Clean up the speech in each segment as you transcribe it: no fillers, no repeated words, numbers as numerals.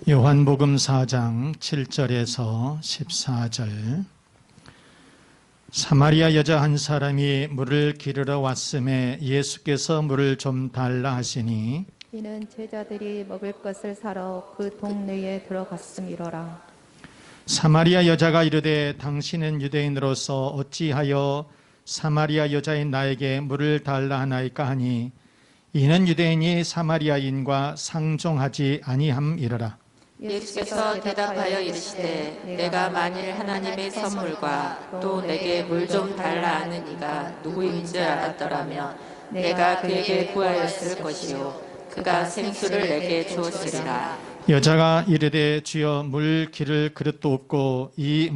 요한복음 4장 7절에서 14절. 사마리아 여자 한 사람이 물을 기르러 왔음에 예수께서 물을 좀 달라 하시니 이는 제자들이 먹을 것을 사러 그 동네에 들어갔음이로라. 사마리아 여자가 이르되 당신은 유대인으로서 어찌하여 사마리아 여자인 나에게 물을 달라 하나이까 하니 이는 유대인이 사마리아인과 상종하지 아니함이러라. 예수께서 대답하여 이르시되 내가 만일 하나님의 선물과 또 내게 물 좀 달라 하는 이가 누구인지 알았더라면 내가 그에게 구하였을 것이요 그가 생수를 내게 주었으리라. 여자가 이르되 주여 물 기를 그릇도 없고 이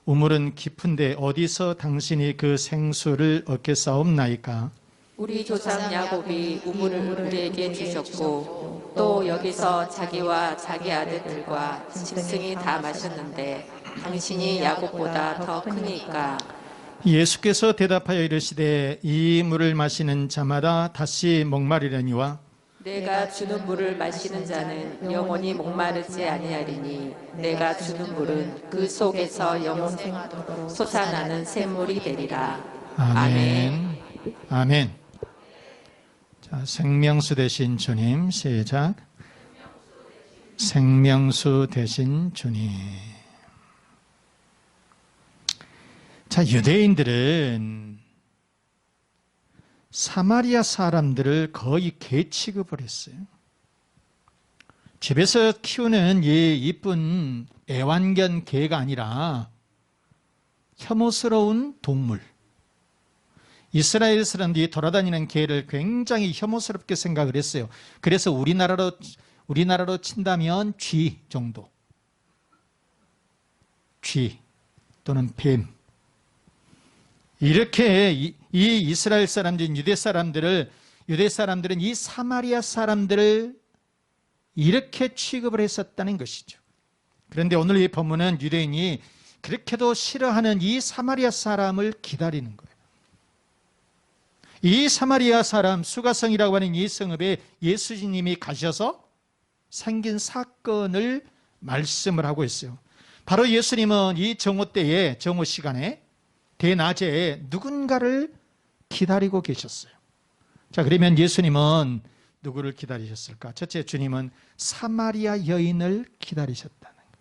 우물은 깊은데 어디서 당신이 그 생수를 얻겠사옵나이까? 우리 조상 야곱이 우물을 우리에게 주셨고 또 여기서 자기와 자기 아들들과 짐승이 다 마셨는데 당신이 야곱보다 더 크니까. 예수께서 대답하여 이르시되 이 물을 마시는 자마다 다시 목마르려니와 내가 주는 물을 마시는 자는 영원히 목마르지 아니하리니 내가 주는 물은 그 속에서 영원토록 솟아나는 샘물이 되리라. 아멘. 아멘. 자, 생명수 되신 주님, 시작. 생명수 되신 주님. 자, 유대인들은 사마리아 사람들을 거의 개 취급을 했어요. 집에서 키우는 이 이쁜 애완견 개가 아니라 혐오스러운 동물. 이스라엘 사람들이 돌아다니는 개를 굉장히 혐오스럽게 생각을 했어요. 그래서 우리나라로 친다면 쥐 정도. 쥐 또는 뱀. 이렇게 이 이스라엘 사람들, 유대 사람들은 이 사마리아 사람들을 이렇게 취급을 했었다는 것이죠. 그런데 오늘 이 본문은 유대인이 그렇게도 싫어하는 이 사마리아 사람을 기다리는 거예요. 이 사마리아 사람, 수가성이라고 하는 이 성읍에 예수님이 가셔서 생긴 사건을 말씀을 하고 있어요. 바로 예수님은 이 정오 때에, 정오 시간에 대낮에 누군가를 기다리고 계셨어요. 자, 그러면 예수님은 누구를 기다리셨을까? 첫째, 주님은 사마리아 여인을 기다리셨다는 거예요.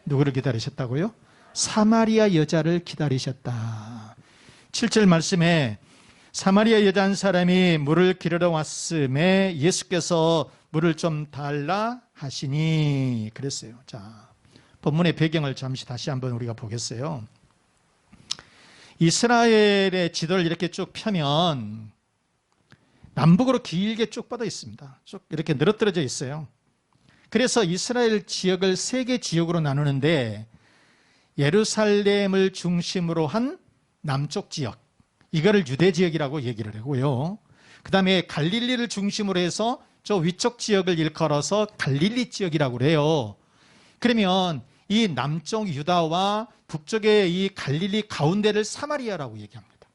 누구를 기다리셨다고요? 사마리아 여자를 기다리셨다. 7절 말씀에 사마리아 여자 한 사람이 물을 기르러 왔음에 예수께서 물을 좀 달라 하시니 그랬어요. 자, 본문의 배경을 잠시 다시 한번 우리가 보겠어요. 이스라엘의 지도를 이렇게 쭉 펴면 남북으로 길게 쭉 뻗어 있습니다. 쭉 이렇게 늘어뜨려져 있어요. 그래서 이스라엘 지역을 세 개 지역으로 나누는데 예루살렘을 중심으로 한 남쪽 지역, 이거를 유대 지역이라고 얘기를 하고요. 그 다음에 갈릴리를 중심으로 해서 저 위쪽 지역을 일컬어서 갈릴리 지역이라고 그래요. 그러면 이 남쪽 유다와 북쪽의 이 갈릴리 가운데를 사마리아라고 얘기합니다.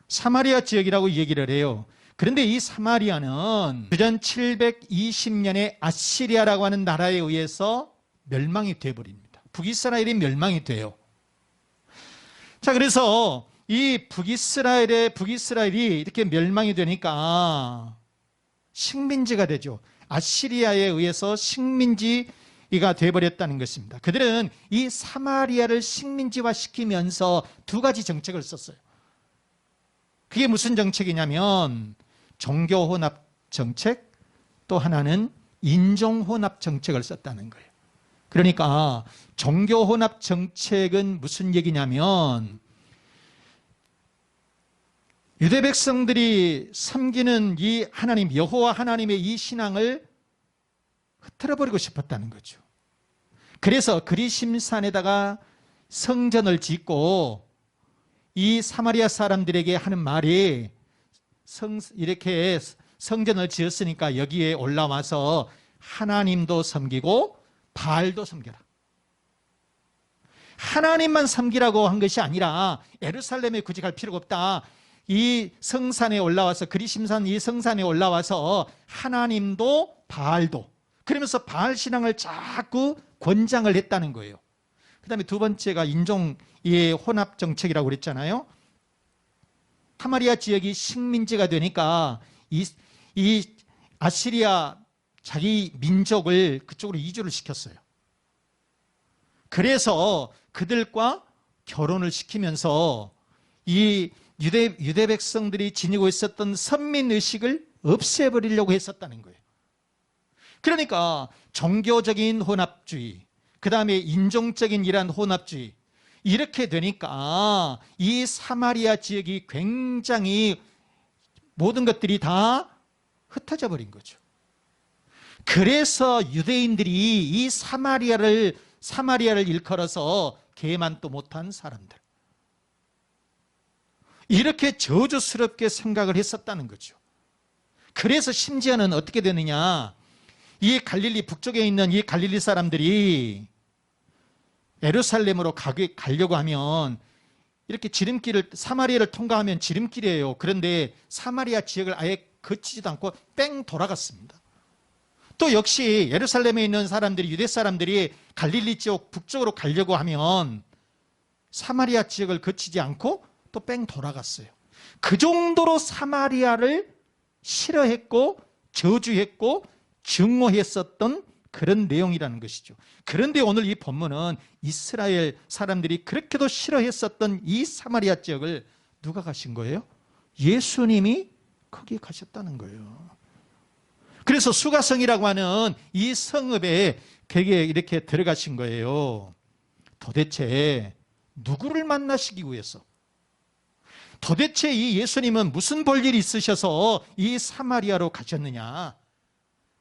사마리아 지역이라고 얘기를 해요. 그런데 이 사마리아는 주전 720년에 아시리아라고 하는 나라에 의해서 멸망이 되어버립니다. 북이스라엘이 멸망이 돼요. 자, 그래서 이 북이스라엘이 이렇게 멸망이 되니까 식민지가 되죠. 아시리아에 의해서 식민지가 되어버렸다는 것입니다. 그들은 이 사마리아를 식민지화 시키면서 두 가지 정책을 썼어요. 그게 무슨 정책이냐면 종교혼합 정책, 또 하나는 인종혼합 정책을 썼다는 거예요. 그러니까 종교혼합 정책은 무슨 얘기냐면 유대 백성들이 섬기는 이 하나님, 여호와 하나님의 이 신앙을 흐트러버리고 싶었다는 거죠. 그래서 그리심산에다가 성전을 짓고 이 사마리아 사람들에게 하는 말이 이렇게 성전을 지었으니까 여기에 올라와서 하나님도 섬기고 바알도 섬겨라. 하나님만 섬기라고 한 것이 아니라 예루살렘에 굳이 갈 필요가 없다. 이 성산에 올라와서, 그리심산 이 성산에 올라와서 하나님도 바알도 그러면서 바알 신앙을 자꾸 권장을 했다는 거예요. 그 다음에 두 번째가 인종의 혼합 정책이라고 그랬잖아요. 사마리아 지역이 식민지가 되니까 이 아시리아 자기 민족을 그쪽으로 이주를 시켰어요. 그래서 그들과 결혼을 시키면서 이 유대 백성들이 지니고 있었던 선민의식을 없애버리려고 했었다는 거예요. 그러니까 종교적인 혼합주의, 그 다음에 인종적인 이러한 혼합주의, 이렇게 되니까 이 사마리아 지역이 굉장히 모든 것들이 다 흩어져 버린 거죠. 그래서 유대인들이 이 사마리아를 일컬어서 개만도 못한 사람들, 이렇게 저주스럽게 생각을 했었다는 거죠. 그래서 심지어는 어떻게 되느냐, 이 갈릴리 북쪽에 있는 이 갈릴리 사람들이 예루살렘으로 가려고 하면 이렇게 지름길을, 사마리아를 통과하면 지름길이에요. 그런데 사마리아 지역을 아예 거치지도 않고 뺑 돌아갔습니다. 또 역시 예루살렘에 있는 사람들이, 유대 사람들이 갈릴리 지역 북쪽으로 가려고 하면 사마리아 지역을 거치지 않고 또 뺑 돌아갔어요. 그 정도로 사마리아를 싫어했고 저주했고 증오했었던 그런 내용이라는 것이죠. 그런데 오늘 이 본문은 이스라엘 사람들이 그렇게도 싫어했었던 이 사마리아 지역을 누가 가신 거예요? 예수님이 거기에 가셨다는 거예요. 그래서 수가성이라고 하는 이 성읍에 거기에 이렇게 들어가신 거예요. 도대체 누구를 만나시기 위해서? 도대체 이 예수님은 무슨 볼일이 있으셔서 이 사마리아로 가셨느냐?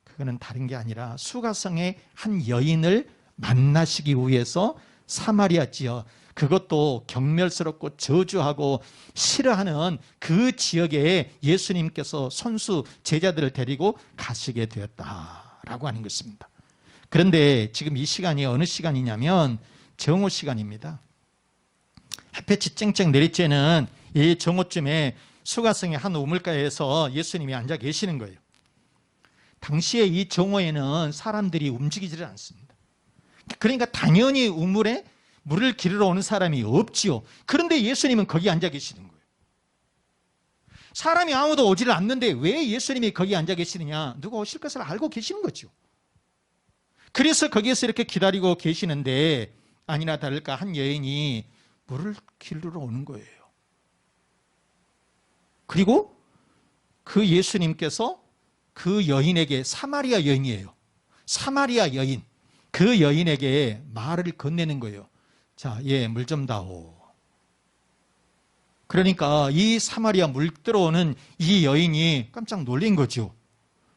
그거는 다른 게 아니라 수가성의 한 여인을 만나시기 위해서 사마리아 지역, 그것도 경멸스럽고 저주하고 싫어하는 그 지역에 예수님께서 손수 제자들을 데리고 가시게 되었다라고 하는 것입니다. 그런데 지금 이 시간이 어느 시간이냐면 정오 시간입니다. 햇볕이 쨍쨍 내릴 때는 이 정오쯤에 수가성의 한 우물가에서 예수님이 앉아 계시는 거예요. 당시에 이 정오에는 사람들이 움직이지를 않습니다. 그러니까 당연히 우물에 물을 기르러 오는 사람이 없지요. 그런데 예수님은 거기 앉아 계시는 거예요. 사람이 아무도 오지를 않는데 왜 예수님이 거기 앉아 계시느냐? 누가 오실 것을 알고 계시는 거죠. 그래서 거기에서 이렇게 기다리고 계시는데 아니나 다를까 한 여인이 물을 기르러 오는 거예요. 그리고 그 예수님께서 그 여인에게, 사마리아 여인이에요. 사마리아 여인, 그 여인에게 말을 건네는 거예요. 자, 물 좀 다오. 그러니까 이 사마리아 물 들어오는 이 여인이 깜짝 놀란 거죠.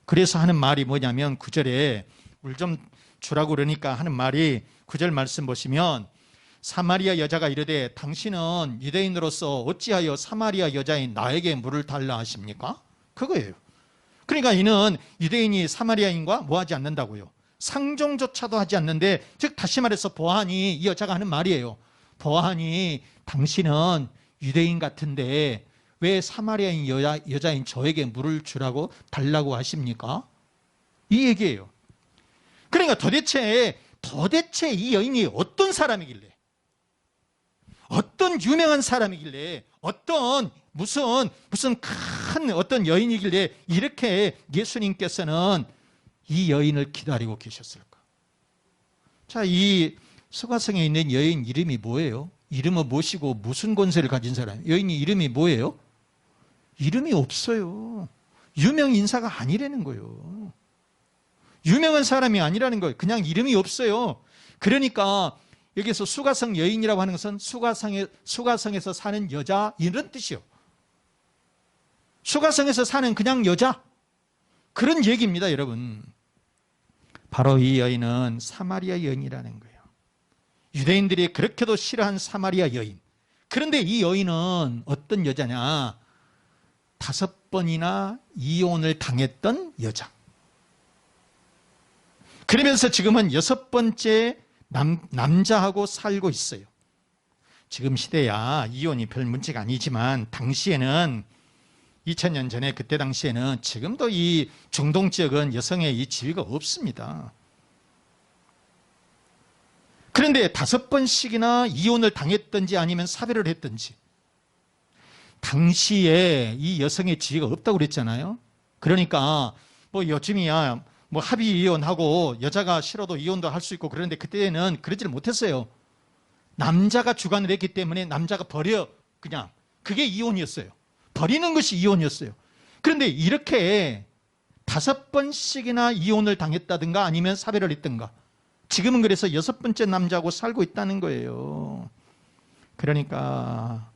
그래서 하는 말이 뭐냐면 9절에 물 좀 주라고 그러니까 하는 말이 9절 말씀 보시면 사마리아 여자가 이르되 당신은 유대인으로서 어찌하여 사마리아 여자인 나에게 물을 달라 하십니까? 그거예요. 그러니까 이는 유대인이 사마리아인과 뭐하지 않는다고요. 상종조차도 하지 않는데, 즉 다시 말해서 보아하니, 이 여자가 하는 말이에요. 보아하니 당신은 유대인 같은데 왜 사마리아인 여자인 저에게 물을 주라고 달라고 하십니까? 이 얘기예요. 그러니까 도대체 이 여인이 어떤 사람이길래, 어떤 유명한 사람이길래, 어떤 무슨 큰 어떤 여인이길래 이렇게 예수님께서는 이 여인을 기다리고 계셨을까? 자, 이 수가성에 있는 여인 이름이 뭐예요? 이름은 무엇이고 무슨 권세를 가진 사람? 여인이 이름이 뭐예요? 이름이 없어요. 유명 인사가 아니라는 거예요. 유명한 사람이 아니라는 거예요. 그냥 이름이 없어요. 그러니까 여기서 수가성 여인이라고 하는 것은 수가성에서 사는 여자, 이런 뜻이요. 수가성에서 사는 그냥 여자, 그런 얘기입니다, 여러분. 바로 이 여인은 사마리아 여인이라는 거예요. 유대인들이 그렇게도 싫어한 사마리아 여인. 그런데 이 여인은 어떤 여자냐? 5번이나 이혼을 당했던 여자. 그러면서 지금은 6번째 남자하고 살고 있어요. 지금 시대야 이혼이 별 문제가 아니지만 당시에는 2000년 전에 그때 당시에는 지금도 이 중동 지역은 여성의 이 지위가 없습니다. 그런데 5번씩이나 이혼을 당했든지 아니면 사별을 했든지 당시에 이 여성의 지위가 없다고 그랬잖아요. 그러니까 뭐 요즘이야 뭐 합의 이혼하고 여자가 싫어도 이혼도 할 수 있고, 그런데 그때는 그러지를 못했어요. 남자가 주관을 했기 때문에 남자가 버려, 그냥 그게 이혼이었어요. 버리는 것이 이혼이었어요. 그런데 이렇게 5번씩이나 이혼을 당했다든가 아니면 사별을 했든가, 지금은 그래서 6번째 남자하고 살고 있다는 거예요. 그러니까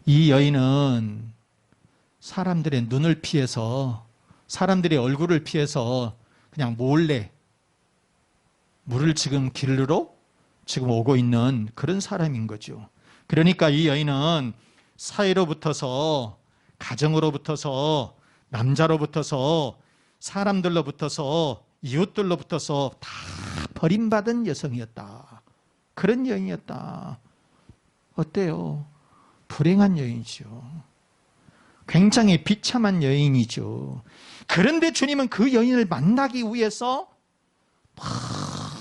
이 여인은 사람들의 눈을 피해서, 사람들의 얼굴을 피해서 그냥 몰래 물을 지금 길르러 지금 오고 있는 그런 사람인 거죠. 그러니까 이 여인은 사회로부터서, 가정으로부터서, 남자로부터서, 사람들로부터서, 이웃들로부터서 다 버림받은 여성이었다. 그런 여인이었다. 어때요? 불행한 여인이죠. 굉장히 비참한 여인이죠. 그런데 주님은 그 여인을 만나기 위해서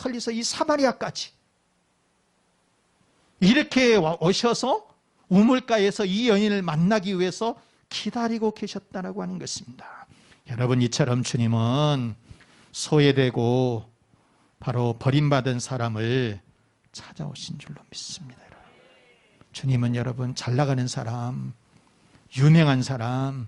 멀리서 이 사마리아까지 이렇게 오셔서 우물가에서 이 여인을 만나기 위해서 기다리고 계셨다라고 하는 것입니다. 여러분, 이처럼 주님은 소외되고 바로 버림받은 사람을 찾아오신 줄로 믿습니다. 주님은 여러분, 잘 나가는 사람, 유명한 사람,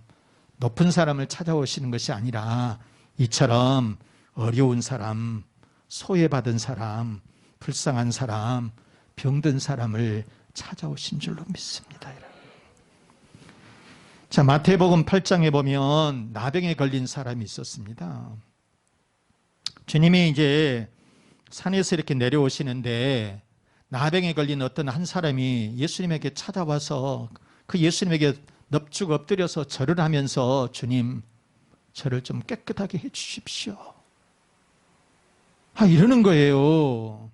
높은 사람을 찾아오시는 것이 아니라 이처럼 어려운 사람, 소외받은 사람, 불쌍한 사람, 병든 사람을 찾아오신 줄로 믿습니다. 자, 마태복음 8장에 보면 나병에 걸린 사람이 있었습니다. 주님이 이제 산에서 이렇게 내려오시는데 나병에 걸린 어떤 한 사람이 예수님에게 찾아와서 그 예수님에게 넙죽 엎드려서 절을 하면서, 주님, 저를 좀 깨끗하게 해 주십시오. 이러는 거예요.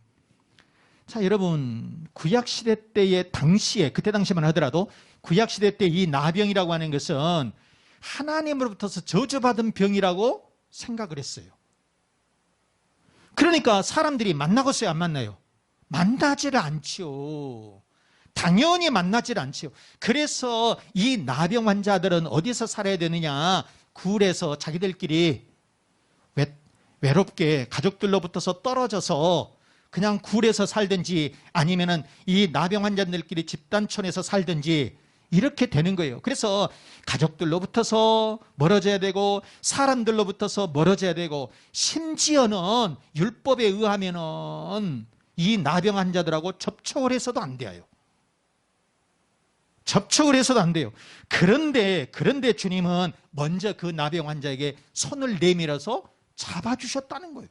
자, 여러분, 구약시대 때의 당시에, 그때 당시만 하더라도 구약시대 때 이 나병이라고 하는 것은 하나님으로부터서 저주받은 병이라고 생각을 했어요. 그러니까 사람들이 만나겠어요, 안 만나요? 만나지를 않지요. 당연히 만나질 않지요. 그래서 이 나병 환자들은 어디서 살아야 되느냐? 굴에서 자기들끼리 외롭게 가족들로부터서 떨어져서 그냥 굴에서 살든지 아니면은 이 나병 환자들끼리 집단촌에서 살든지 이렇게 되는 거예요. 그래서 가족들로부터서 멀어져야 되고 사람들로부터서 멀어져야 되고, 심지어는 율법에 의하면은 이 나병 환자들하고 접촉을 해서도 안 돼요. 접촉을 해서도 안 돼요. 그런데 주님은 먼저 그 나병 환자에게 손을 내밀어서 잡아주셨다는 거예요.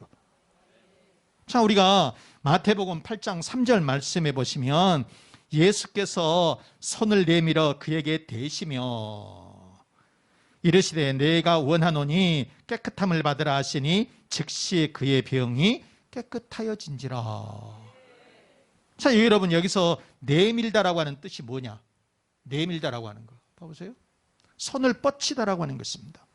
자, 우리가 마태복음 8장 3절 말씀해 보시면 예수께서 손을 내밀어 그에게 대시며 이르시되 내가 원하노니 깨끗함을 받으라 하시니 즉시 그의 병이 깨끗하여진지라. 자, 여러분, 여기서 내밀다라고 하는 뜻이 뭐냐? 내밀다라고 하는 거 봐보세요. 손을 뻗치다라고 하는 것입니다.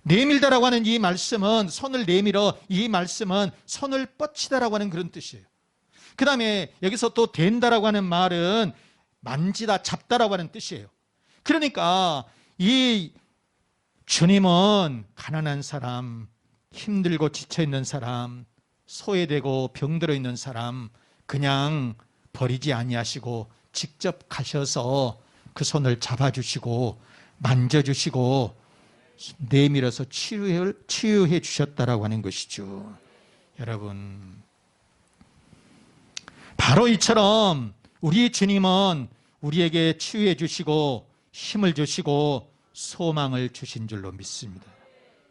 내밀다라고 하는 이 말씀은, 손을 내밀어, 이 말씀은 손을 뻗치다라고 하는 그런 뜻이에요. 그 다음에 여기서 또 된다라고 하는 말은 만지다, 잡다라고 하는 뜻이에요. 그러니까 이 주님은 가난한 사람, 힘들고 지쳐있는 사람, 소외되고 병들어 있는 사람 그냥 버리지 아니하시고 직접 가셔서 그 손을 잡아주시고 만져주시고 내밀어서 치유해 주셨다라고 하는 것이죠. 여러분, 바로 이처럼 우리 주님은 우리에게 치유해 주시고 힘을 주시고 소망을 주신 줄로 믿습니다.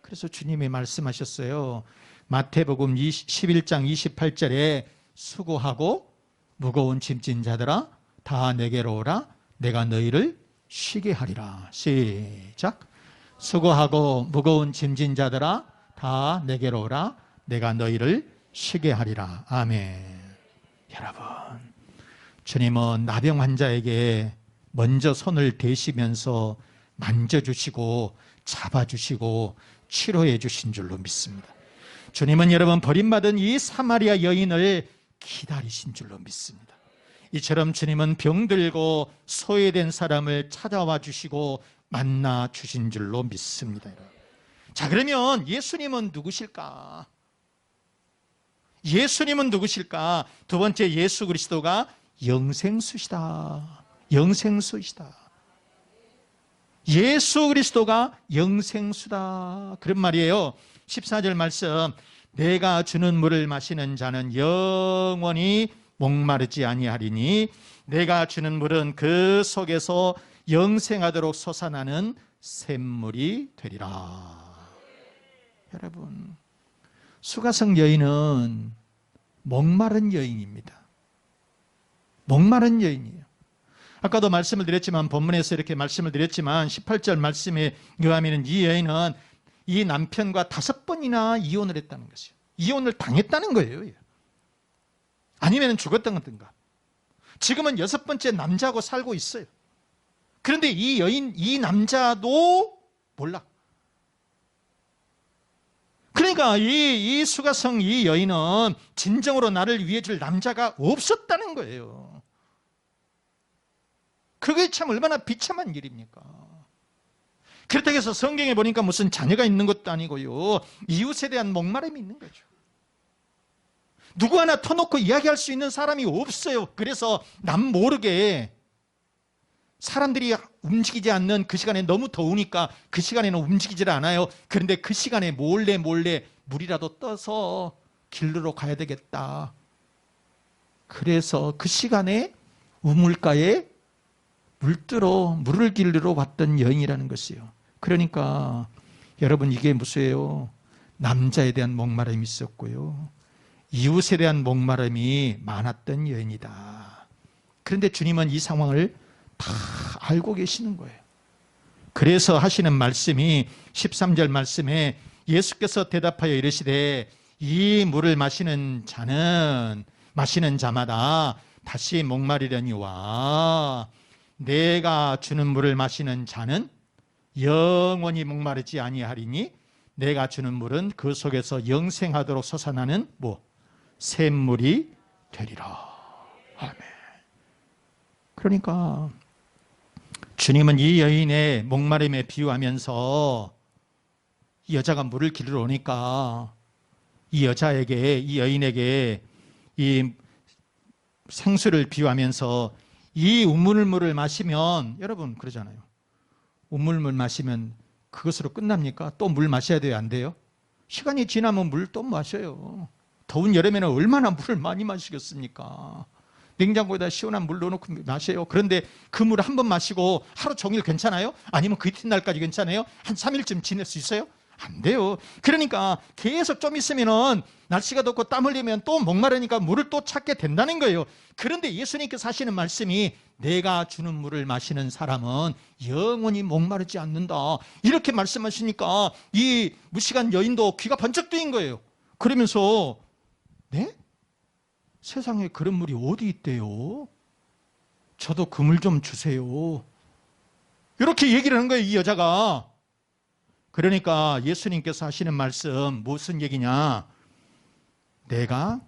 그래서 주님이 말씀하셨어요. 마태복음 11장 28절에 수고하고 무거운 짐진 자들아 다 내게로 오라 내가 너희를 쉬게 하리라. 시작. 수고하고 무거운 짐진 자들아 다 내게로 오라 내가 너희를 쉬게 하리라. 아멘. 여러분, 주님은 나병 환자에게 먼저 손을 대시면서 만져주시고 잡아주시고 치료해 주신 줄로 믿습니다. 주님은 여러분 버림받은 이 사마리아 여인을 기다리신 줄로 믿습니다. 이처럼 주님은 병들고 소외된 사람을 찾아와 주시고 만나 주신 줄로 믿습니다. 자, 그러면 예수님은 누구실까? 예수님은 누구실까? 두 번째, 예수 그리스도가 영생수시다. 영생수시다. 예수 그리스도가 영생수다. 그런 말이에요. 14절 말씀, 내가 주는 물을 마시는 자는 영원히 목마르지 아니하리니 내가 주는 물은 그 속에서 영생하도록 솟아나는 샘물이 되리라. 여러분, 수가성 여인은 목마른 여인입니다. 목마른 여인이에요. 아까도 말씀을 드렸지만, 본문에서 이렇게 말씀을 드렸지만 18절 말씀에 의하면 이 여인은 이 남편과 5번이나 이혼을 했다는 것이에요. 이혼을 당했다는 거예요. 아니면 죽었던 건가. 지금은 6번째 남자하고 살고 있어요. 그런데 이 여인, 이 남자도 몰라. 그러니까 이 수가성 이 여인은 진정으로 나를 위해 줄 남자가 없었다는 거예요. 그게 참 얼마나 비참한 일입니까? 그렇다고 해서 성경에 보니까 무슨 자녀가 있는 것도 아니고요, 이웃에 대한 목마름이 있는 거죠. 누구 하나 터놓고 이야기할 수 있는 사람이 없어요. 그래서 남 모르게 사람들이 움직이지 않는 그 시간에 너무 더우니까 그 시간에는 움직이질 않아요. 그런데 그 시간에 몰래 물이라도 떠서 길르러 가야 되겠다. 그래서 그 시간에 우물가에 물을 길르러 왔던 여인이라는 것이에요. 그러니까 여러분, 이게 무엇이에요? 남자에 대한 목마름이 있었고요, 이웃에 대한 목마름이 많았던 여인이다. 그런데 주님은 이 상황을 다 알고 계시는 거예요. 그래서 하시는 말씀이 13절 말씀에 예수께서 대답하여 이르시되 이 물을 마시는 자마다 다시 목마르려니와 내가 주는 물을 마시는 자는 영원히 목마르지 아니하리니 내가 주는 물은 그 속에서 영생하도록 솟아나는 샘물이 되리라. 아멘. 그러니까 주님은 이 여인의 목마름에 비유하면서 이 여자가 물을 길러 오니까 이 여인에게 이 생수를 비유하면서 이 우물물을 마시면, 여러분 그러잖아요, 우물물 마시면 그것으로 끝납니까? 또 물 마셔야 돼요, 안 돼요? 시간이 지나면 물 또 마셔요. 더운 여름에는 얼마나 물을 많이 마시겠습니까? 냉장고에다 시원한 물 넣어놓고 마셔요. 그런데 그 물을 한 번 마시고 하루 종일 괜찮아요? 아니면 그 이튿날까지 괜찮아요? 한 3일쯤 지낼 수 있어요? 안 돼요. 그러니까 계속 좀 있으면은 날씨가 덥고 땀 흘리면 또 목마르니까 물을 또 찾게 된다는 거예요. 그런데 예수님께서 하시는 말씀이 내가 주는 물을 마시는 사람은 영원히 목마르지 않는다. 이렇게 말씀하시니까 이 무시간 여인도 귀가 번쩍 뜨인 거예요. 그러면서 네? 세상에 그런 물이 어디 있대요? 저도 그 물 좀 주세요. 이렇게 얘기를 하는 거예요, 이 여자가. 그러니까 예수님께서 하시는 말씀 무슨 얘기냐? 내가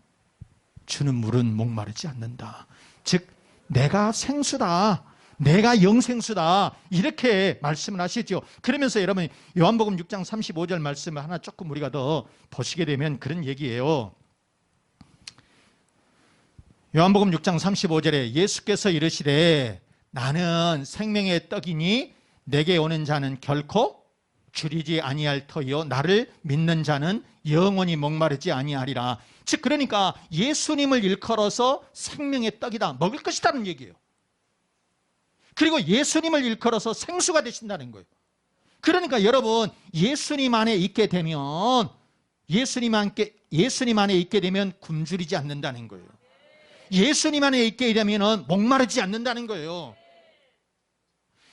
주는 물은 목마르지 않는다. 즉 내가 생수다, 내가 영생수다, 이렇게 말씀을 하시죠. 그러면서 여러분 요한복음 6장 35절 말씀을 하나 조금 우리가 더 보시게 되면 그런 얘기예요. 요한복음 6장 35절에 예수께서 이르시되 나는 생명의 떡이니 내게 오는 자는 결코 줄이지 아니할 터이요 나를 믿는 자는 영원히 목마르지 아니하리라. 즉 그러니까 예수님을 일컬어서 생명의 떡이다, 먹을 것이다는 얘기예요. 그리고 예수님을 일컬어서 생수가 되신다는 거예요. 그러니까 여러분 예수님 안에 있게 되면 예수님 안에 있게 되면 굶주리지 않는다는 거예요. 예수님 안에 있게 되면 목마르지 않는다는 거예요.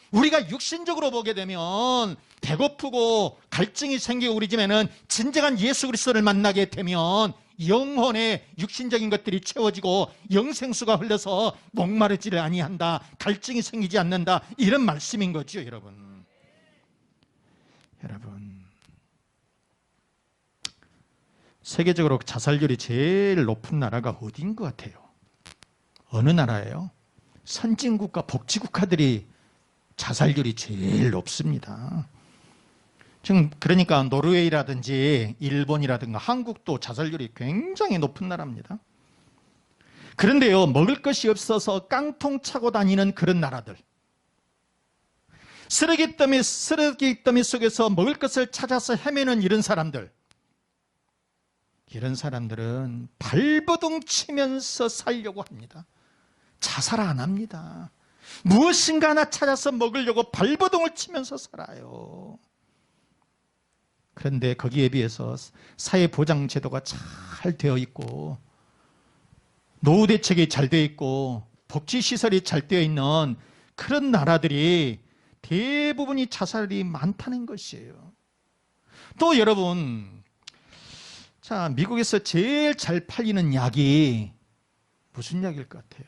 우리가 육신적으로 보게 되면 배고프고 갈증이 생기고 우리 집에는 진정한 예수 그리스도를 만나게 되면 영혼의 육신적인 것들이 채워지고 영생수가 흘러서 목마르지를 아니한다, 갈증이 생기지 않는다, 이런 말씀인 거죠, 여러분. 여러분, 세계적으로 자살률이 제일 높은 나라가 어디인 것 같아요? 어느 나라예요? 선진국가, 복지국가들이 자살률이 제일 높습니다. 지금 그러니까 노르웨이라든지 일본이라든가 한국도 자살률이 굉장히 높은 나라입니다. 그런데요, 먹을 것이 없어서 깡통 차고 다니는 그런 나라들, 쓰레기 더미 속에서 먹을 것을 찾아서 헤매는 이런 사람들은 발버둥 치면서 살려고 합니다. 자살 안 합니다. 무엇인가 하나 찾아서 먹으려고 발버둥을 치면서 살아요. 그런데 거기에 비해서 사회보장제도가 잘 되어 있고, 노후 대책이 잘 되어 있고, 복지시설이 잘 되어 있는 그런 나라들이 대부분이 자살이 많다는 것이에요. 또 여러분, 자, 미국에서 제일 잘 팔리는 약이 무슨 약일 것 같아요?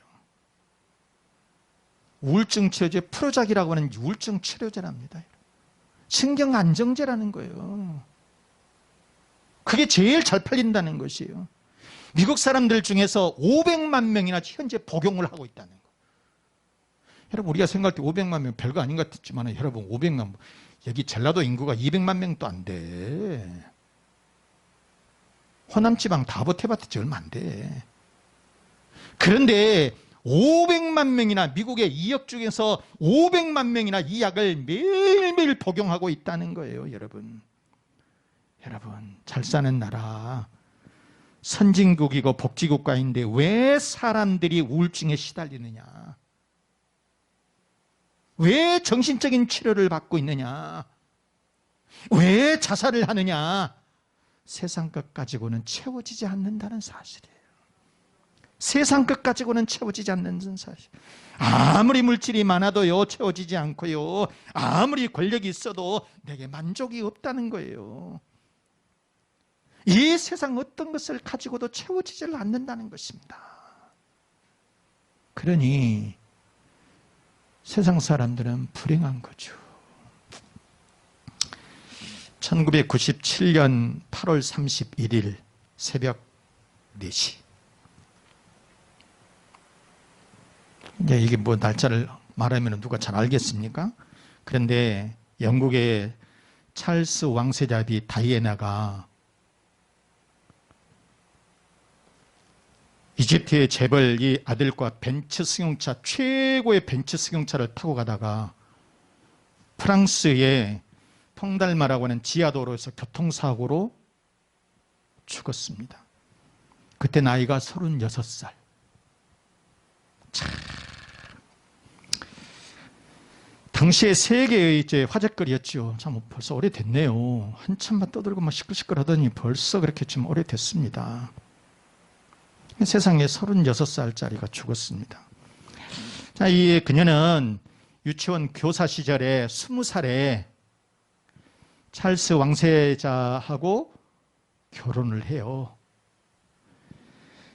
우울증 치료제, 프로작이라고 하는 우울증 치료제랍니다. 신경안정제라는 거예요. 그게 제일 잘 팔린다는 것이에요. 미국 사람들 중에서 500만 명이나 현재 복용을 하고 있다는 거예요. 여러분, 우리가 생각할 때 500만 명 별거 아닌 것 같지만, 여러분 500만, 여기 전라도 인구가 200만 명도 안 돼. 호남지방 다 보태봤자 얼마 안 돼. 그런데 500만 명이나, 미국의 2억 중에서 500만 명이나 이 약을 매일매일 복용하고 있다는 거예요. 여러분, 잘 사는 나라, 선진국이고 복지국가인데 왜 사람들이 우울증에 시달리느냐? 왜 정신적인 치료를 받고 있느냐? 왜 자살을 하느냐? 세상 것 가지고는 채워지지 않는다는 사실이에요. 세상 것 가지고는 채워지지 않는 사실. 아무리 물질이 많아도요, 채워지지 않고요, 아무리 권력이 있어도 내게 만족이 없다는 거예요. 이 세상 어떤 것을 가지고도 채워지질 않는다는 것입니다. 그러니 세상 사람들은 불행한 거죠. 1997년 8월 31일 새벽 4시. 이게 뭐 날짜를 말하면 누가 잘 알겠습니까? 그런데 영국의 찰스 왕세자비 다이애나가 이집트의 재벌 이 아들과 벤츠 승용차, 최고의 벤츠 승용차를 타고 가다가 프랑스의 퐁달마라고 하는 지하도로에서 교통사고로 죽었습니다. 그때 나이가 36살. 참. 당시에 세계의 이제 화제거리였죠. 참 벌써 오래됐네요. 한참만 떠들고 막 시끌시끌하더니 벌써 그렇게 좀 오래됐습니다. 세상에 36살짜리가 죽었습니다. 자, 이 그녀는 유치원 교사 시절에 20살에 찰스 왕세자하고 결혼을 해요.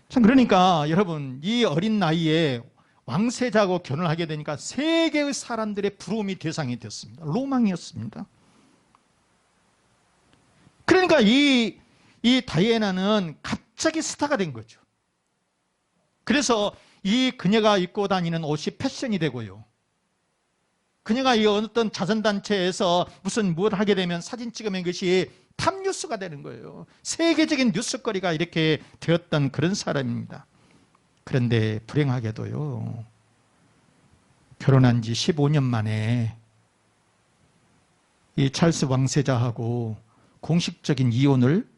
참, 그러니까 여러분, 이 어린 나이에 왕세자하고 결혼을 하게 되니까 세계의 사람들의 부러움이 대상이 됐습니다. 로망이었습니다. 그러니까 이 다이애나는 갑자기 스타가 된 거죠. 그래서 이 그녀가 입고 다니는 옷이 패션이 되고요. 그녀가 이 어떤 자선단체에서 무엇을 하게 되면 사진 찍으면 그것이 탑뉴스가 되는 거예요. 세계적인 뉴스거리가 이렇게 되었던 그런 사람입니다. 그런데 불행하게도요, 결혼한 지 15년 만에 이 찰스 왕세자하고 공식적인 이혼을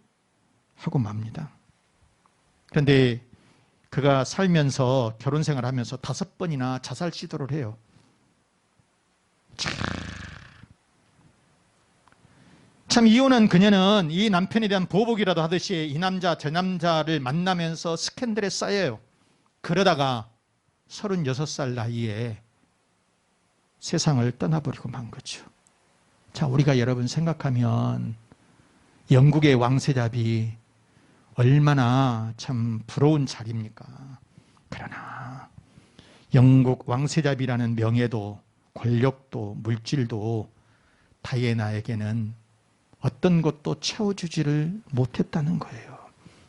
하고 맙니다. 그런데 그가 살면서, 결혼 생활하면서 5번이나 자살 시도를 해요. 참, 이혼한 그녀는 이 남편에 대한 보복이라도 하듯이 이 남자 저 남자를 만나면서 스캔들에 쌓여요. 그러다가 36살 나이에 세상을 떠나버리고 만 거죠. 자, 우리가 여러분 생각하면 영국의 왕세자비 얼마나 참 부러운 자리입니까? 그러나 영국 왕세자비라는 명예도 권력도 물질도 다이애나에게는 어떤 것도 채워주지를 못했다는 거예요.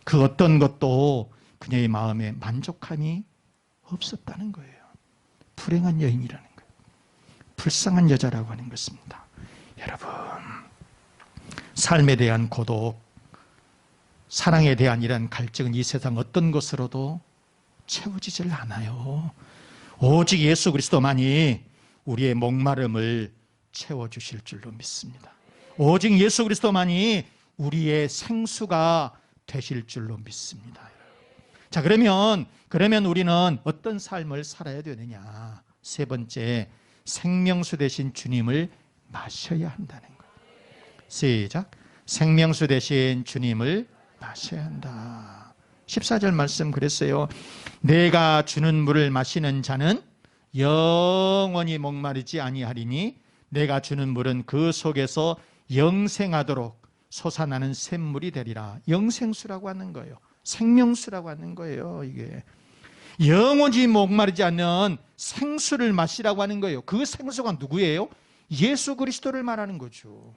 그 어떤 것도 그녀의 마음에 만족함이 없었다는 거예요. 불행한 여인이라는 거예요. 불쌍한 여자라고 하는 것입니다. 여러분, 삶에 대한 고독, 사랑에 대한 이런 갈증은 이 세상 어떤 것으로도 채워지질 않아요. 오직 예수 그리스도만이 우리의 목마름을 채워주실 줄로 믿습니다. 오직 예수 그리스도만이 우리의 생수가 되실 줄로 믿습니다. 자, 그러면 우리는 어떤 삶을 살아야 되느냐? 세 번째, 생명수 되신 주님을 마셔야 한다는 거예요. 시작. 생명수 되신 주님을 마셔야 한다. 14절 말씀 그랬어요. 내가 주는 물을 마시는 자는 영원히 목마르지 아니하리니 내가 주는 물은 그 속에서 영생하도록 솟아나는 샘물이 되리라. 영생수라고 하는 거예요. 생명수라고 하는 거예요. 이게 영원히 목마르지 않는 생수를 마시라고 하는 거예요. 그 생수가 누구예요? 예수 그리스도를 말하는 거죠.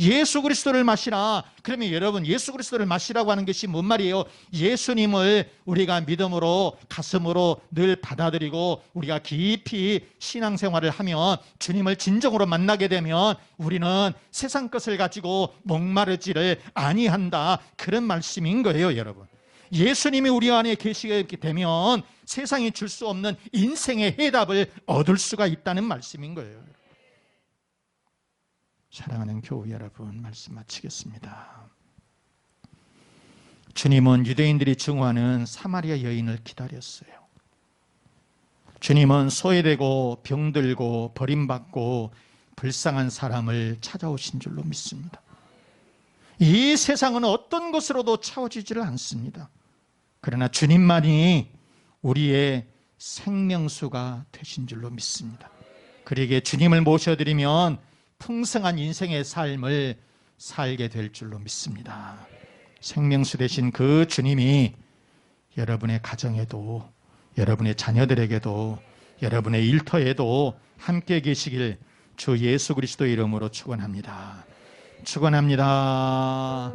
예수 그리스도를 마시라. 그러면 여러분, 예수 그리스도를 마시라고 하는 것이 뭔 말이에요? 예수님을 우리가 믿음으로 가슴으로 늘 받아들이고 우리가 깊이 신앙생활을 하면, 주님을 진정으로 만나게 되면 우리는 세상 것을 가지고 목마르지를 아니한다. 그런 말씀인 거예요, 여러분. 예수님이 우리 안에 계시게 되면 세상이 줄 수 없는 인생의 해답을 얻을 수가 있다는 말씀인 거예요. 사랑하는 교우 여러분, 말씀 마치겠습니다. 주님은 유대인들이 증오하는 사마리아 여인을 기다렸어요. 주님은 소외되고 병들고 버림받고 불쌍한 사람을 찾아오신 줄로 믿습니다. 이 세상은 어떤 것으로도 채워지지를 않습니다. 그러나 주님만이 우리의 생명수가 되신 줄로 믿습니다. 그에게 주님을 모셔드리면 풍성한 인생의 삶을 살게 될 줄로 믿습니다. 생명수 되신 그 주님이 여러분의 가정에도, 여러분의 자녀들에게도, 여러분의 일터에도 함께 계시길 주 예수 그리스도의 이름으로 축원합니다. 축원합니다.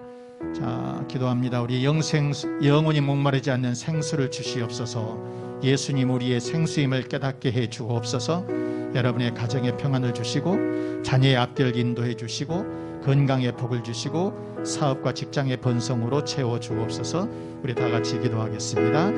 자, 기도합니다. 우리 영원히 목마르지 않는 생수를 주시옵소서. 예수님 우리의 생수임을 깨닫게 해 주옵소서. 여러분의 가정에 평안을 주시고 자녀의 앞길 인도해 주시고 건강의 복을 주시고 사업과 직장의 번성으로 채워 주옵소서. 우리 다 같이 기도하겠습니다.